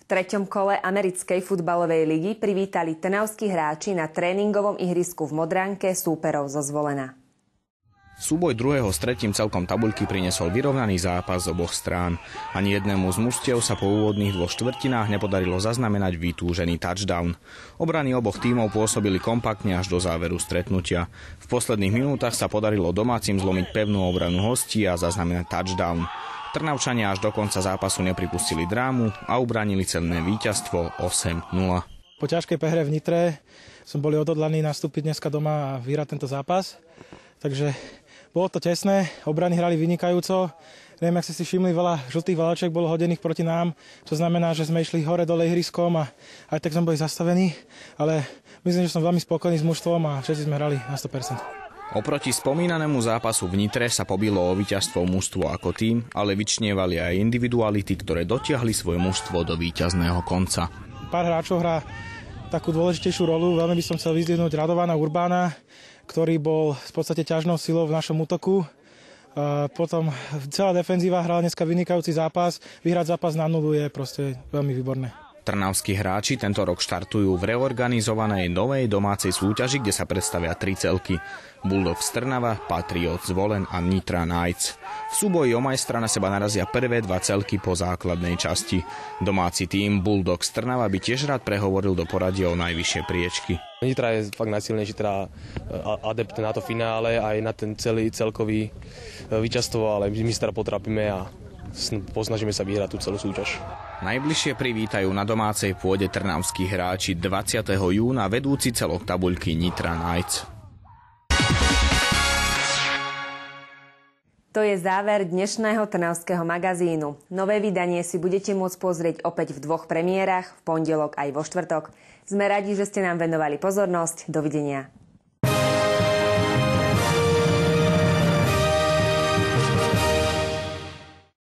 treťom kole americkej futbalovej ligy privítali trnavskí hráči na tréningovom ihrisku v Modránke súperov zo Zvolena. Súboj druhého s tretím celkom tabuľky priniesol vyrovnaný zápas z oboch strán. Ani jednému z mužstiev sa po úvodných 2 štvrtinách nepodarilo zaznamenať vytúžený touchdown. Obrany oboch tímov pôsobili kompaktne až do záveru stretnutia. V posledných minútach sa podarilo domácim zlomiť pevnú obranu hostí a zaznamenať touchdown. Trnavčania až do konca zápasu nepripustili drámu a ubránili cenné víťazstvo 8-0. Po ťažkej prehre v Nitre som boli odhodlaní nastúpiť dneska doma a vyhrať tento zápas. Takže bolo to tesné, obrany hrali vynikajúco. Neviem, ak ste si všimli, veľa žltých valačiek bolo hodených proti nám. To znamená, že sme išli hore-dole ihriskom a aj tak sme boli zastavení. Ale myslím, že som veľmi spokojný s mužstvom a všetci sme hrali na 100%. Oproti spomínanému zápasu v Nitre sa pobilo o víťazstvo mužstvo ako tým, ale vyčnievali aj individuality, ktoré dotiahli svoje mužstvo do víťazného konca. Pár hráčov hrá takú dôležitejšiu rolu. Veľmi by som chcel vyzdvihnúť Radovana Urbána, ktorý bol v podstate ťažnou silou v našom útoku. Potom celá defenzíva hrala dneska vynikajúci zápas. Vyhrať zápas na 0 je proste veľmi výborné. Trnavskí hráči tento rok štartujú v reorganizovanej novej domácej súťaži, kde sa predstavia 3 celky. Bulldogs Trnava, Patriot Zvolen a Nitra Knights. V súboji o majstra na seba narazia prvé 2 celky po základnej časti. Domáci tím Bulldogs Trnava by tiež rád prehovoril do poradia o najvyššie priečky. Nitra je fakt najsilnejší, teda adept na to finále, aj na ten celkový víťazstvo, ale my sa teda potrápime a posnažíme sa vyhrať tú celú súťaž. Najbližšie privítajú na domácej pôde trnavskí hráči 20. júna vedúci celok tabuľky Nitra Knights. To je záver dnešného trnavského magazínu. Nové vydanie si budete môcť pozrieť opäť v 2 premiérach, v pondelok aj vo štvrtok. Sme radi, že ste nám venovali pozornosť. Dovidenia.